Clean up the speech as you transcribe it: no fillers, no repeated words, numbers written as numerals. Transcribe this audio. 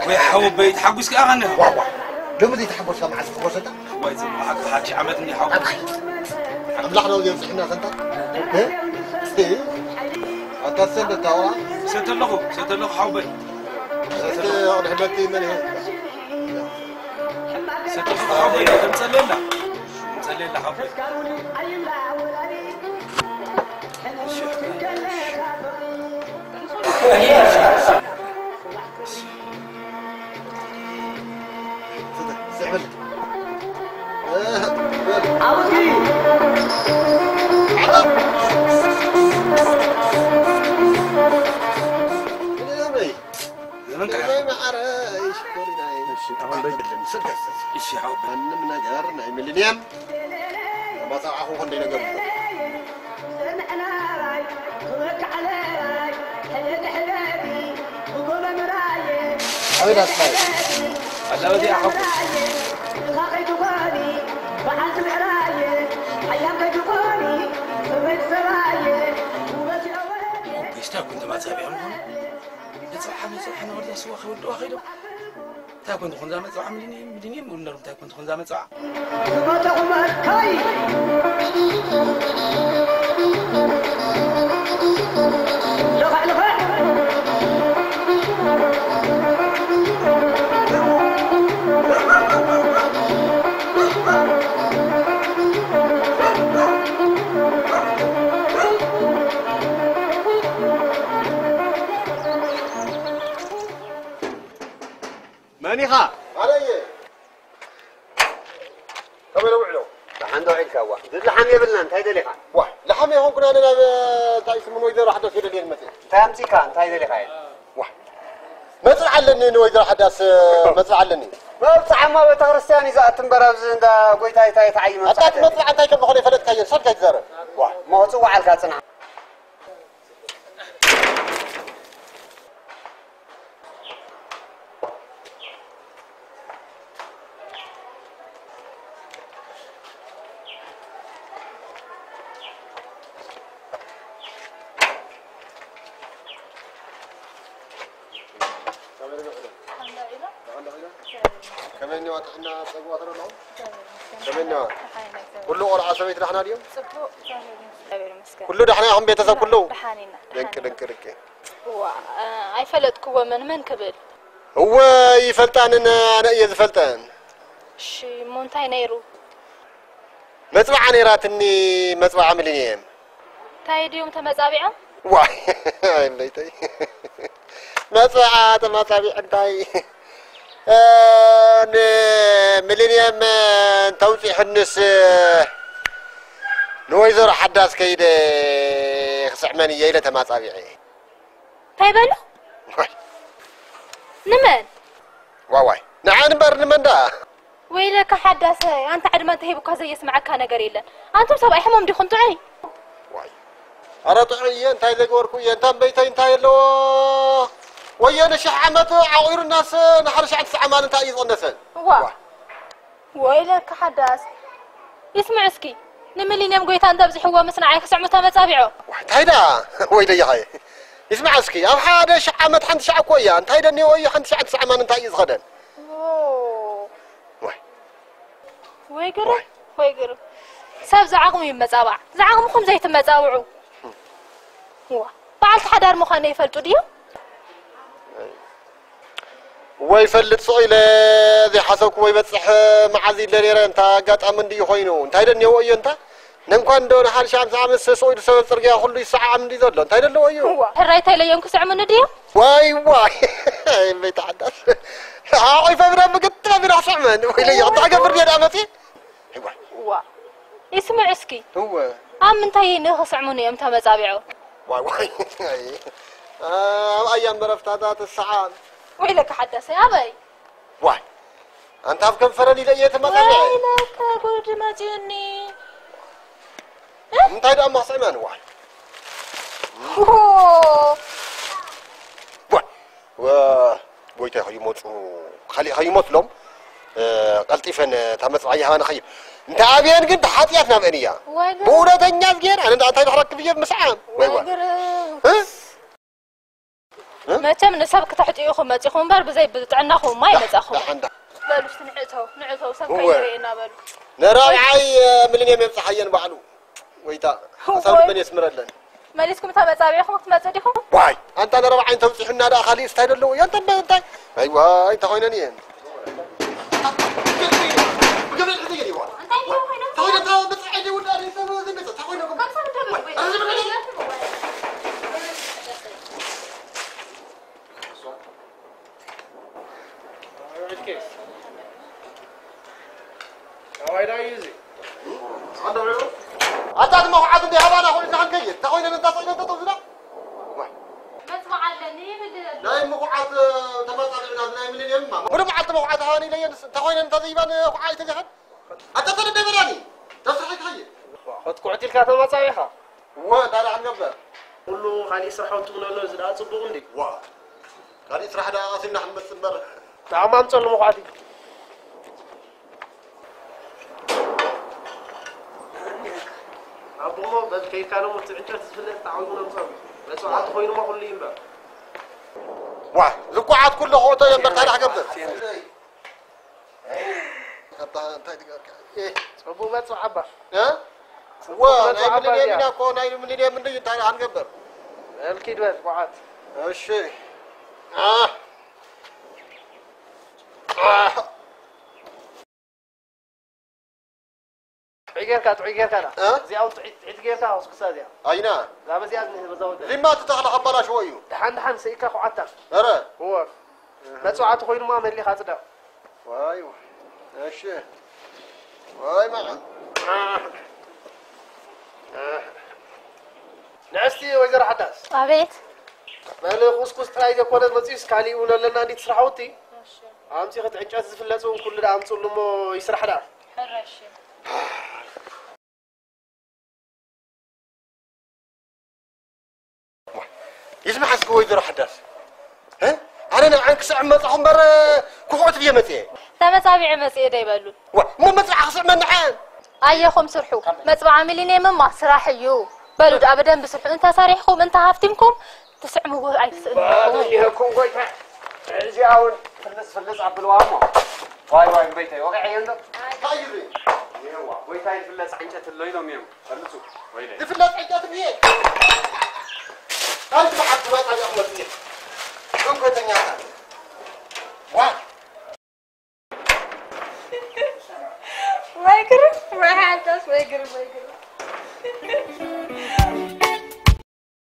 ويحاول بيت حقوس كأغنى واو لما دي تحبوش مع الفرصة وايز حق حكي عمتني حاول أبلغنا ويمسحنا سنتا إيه أنت سنت تورا ستلقوا حاول أنا حبيتي من هو ستلقوا حاول تمسلنا حاول ميلينيوم ما صاحوا خلينا قبل أين أسمعي؟ هلا بدي أحب بيشتاق كنت ما تابع منهم نصحنا ولا سوا خير تا كنت خن زعما صح مدينين قلنا تا كنت خن زعما صح مانيخا علي كم يلوعلو عنده عيل كوا زد لحم يبلنا انت هيدا ليخا واه لحم يهون كنا أنا تايس من ويدر واحد في الليل مثلا تامسي كان هيدا ليخا واه ما تعلني إنه ويدر حداس ما تعلني ما بتعمى بتغرسان إذا أتنبرز عند قوي تاي تعيم أتاك ما طلع تاي كم خلي فلت كير صار كيزر واه ما هو سوى على الكاتنا كمان نوع إحنا سقوا ترى لهم كمان نوع كله قرعة سويت رحنا اليوم كله رحنا هم بيتزا كله دنك أي فلتك هو من كبل هو يفلتان أنا يزفلتان شي مونتاي نيرو مزبعة نيراتني مزبعة ملينيم تايد يوم تمزابعه واي هاي مليتي مزبعة مزابع انتاي ملينيم توسيح الناس نويزر حداس كيد خصعماني ييلة مزابعي تايبالو نمن واي نعان بر نمن دا ويلك حداثة أنت عد ما تهيبك زي يسمعك أنا قريلا أنتم سبع حمام دي خنتعي واي أرطعي أنت إذا قوركو ينتم بيتي أنت يلو ويانا شح عمته عوير الناس نحرش عن سعمان أنت أيضا نسل ويلك حداث يسمع اسكي نملين يوم قويت أنت بزي حوا مسنا عيك سعمتها متابعه هيدا ويلي هاي اسمع اسكي أو حدا شح عمت حنت شعك ويا أنت هيدا نيوي حنت شعك سعمان أنت أيضا غدا ويقر ساب زعقم يمزابع زعقمكم زي تمزاوعوا بعد حدار مخانه يفلتوا ديو ويفلت صيله ذي حسوك ويبصح معزي لريره انت قاطع من دي خوينو انت هيدا نيوي انت نمكن دون حال شعب زعمس صويد سوي صرقيا كله يسعى من دي زلو انت هيدا لو ايو هرايته ليوم كسع من ديو واي بيتحدث هاي فبرا بقطع بلا شعمن ويلي يقطع قبر دي امتي اسمع اسكي هو من تاي نخص عموني امتى مزابعه واي ايام برفتات الساعات ويلك حدث يا ابي واي انت كم فرني لقيت ما سمعت ويلك قول ما جوني انت هذا ما سمعنا واي واي ويتا هيموت خلي هيموت لهم قلطيفن تمصعي هانا خيب انت ابيان قد حاطياتنا بانيا واجر بورتኛ زين انا انت تحرك بيه مسعام واجر متى من سبك تحتيكم ماتيكم بار بزي بتعناكم ما يمصاكم بالو نعتو سب كيرينا بالو نراعي مليون يمصحين بعلو ويتا حسب من يسمرلن ماليسكم تمصابيكم تمصديكم واي انت انا ربعين توصيحنا دا خلي استايدلو يا انت انت ايوا انت خوينني أنت ما هو عاد بهوانا هو إنت هنجيد تقولين أنت صيني أنت توزنا بس معلني بدل لا مقعد تماطل لا من اليوم ما ولا معد مقعد هاني لا تقولين أنت ذيبان وعاي تجهد أنت ترى دبراني تصحيح هي خد قعدت الكاتب ما صايحة وده لا عن قبل كله خلي يسرحوا تقولوا له زرع صبغ عندي وا قال يسرح ده أصلنا حن بس نبر تمام تصلوا مقعدي أبوه بس كي كانوا متعنشة تسفل تعاونوا نصاب بس عاد خوينا ما كلين بقى وا القعد كله هو ده ينبر تاريخ قبل إيه أبوه بس عبا ها وا نايم من اليوم ناكو نايم من اليوم من دي تاريخ عن قبل الكيد بس قعد الشيء تعيقير كذا زياو تعيقير كذا وسكساديا أينا لا بس يازني بزود لما تدخل خبلا شويو دحن سيكا قعدت أرى هو بس عاد خوينا ما ملي خاطر واي الشيء واي ما نعستي وزير حداث أبيت مالي خص ترايزه كونت مزيس كالي ولا لنا ندي تسرحوتي عمتي خدعنجات زفلاتهم كل دا امصو لمو يسرح دا حرش يسمع حسك ويزر حداث ها انا عنك ساعه مصحهم بر كحوت في متي تمصابيع مسي دايبلو مو مصح خصم منعان ايكم سرحوا مصبع مليني ما سراحيو بلد ابدا بسرحوا انت صريحكم انت هافتمكم تسعموا اي يهكم قويتا زياون فلس عبد الوامو واي بيتي وقعي عندك طيبي يوا ويتاي فلس عنجت الليلو ميم فلسوا ويلي دي فلات عجات بيه قال ما حد وقت على احمد فيه كم كنت نياتا واه ما يقرب ما حدث ما يقرب